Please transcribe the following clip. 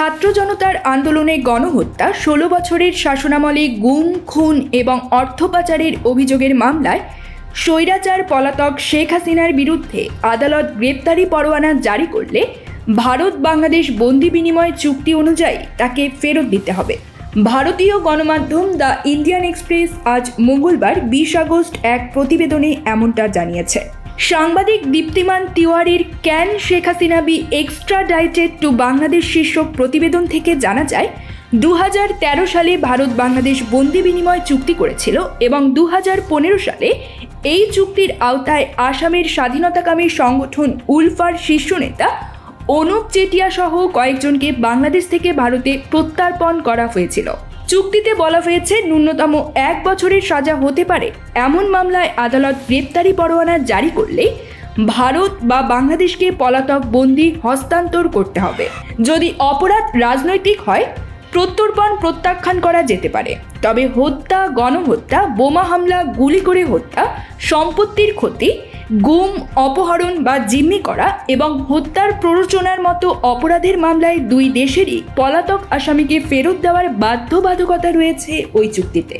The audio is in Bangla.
ছাত্র জনতার আন্দোলনে গণহত্যা, 16 বছরের শাসনামলে গুম, খুন এবং অর্থ পাচারের অভিযোগের মামলায় স্বৈরাচার পলাতক শেখ হাসিনার বিরুদ্ধে আদালত গ্রেপ্তারি পরোয়ানা জারি করলে ভারত বাংলাদেশ বন্দি বিনিময় চুক্তি অনুযায়ী তাকে ফেরত দিতে হবে। ভারতীয় গণমাধ্যম দ্য ইন্ডিয়ান এক্সপ্রেস আজ মঙ্গলবার 20 আগস্ট এক প্রতিবেদনে এমনটা জানিয়েছে। সাংবাদিক দীপ্তিমান তিওয়ারির can Sheikh Hasina be extradited to Bangladesh শীর্ষক প্রতিবেদন থেকে জানা যায়, 2013 সালে ভারত বাংলাদেশ বন্দি বিনিময় চুক্তি করেছিল এবং 2015 সালে এই চুক্তির আওতায় আসামের স্বাধীনতাকামী সংগঠন উলফার শীর্ষ নেতা অনুপ চেটিয়া সহ কয়েকজনকে বাংলাদেশ থেকে ভারতে প্রত্যর্পণ করা হয়েছিল। চুক্তিতে বলা হয়েছে, ন্যূনতম 1 বছরের সাজা হতে পারে এমন মামলায় আদালত গ্রেপ্তারি পরোয়ানা জারি করলেই ভারত বা বাংলাদেশকে পলাতক বন্দি হস্তান্তর করতে হবে। যদি অপরাধ রাজনৈতিক হয়, প্রত্যর্পণ প্রত্যাখ্যান করা যেতে পারে। তবে হত্যা, গণহত্যা, বোমা হামলা, গুলি করে হত্যা, সম্পত্তির ক্ষতি, গুম, অপহরণ বা জিম্মি করা এবং হত্যার প্ররোচনার মতো অপরাধের মামলায় দুই দেশেরই পলাতক আসামিকে ফেরত দেওয়ার বাধ্যবাধকতা রয়েছে ওই চুক্তিতে।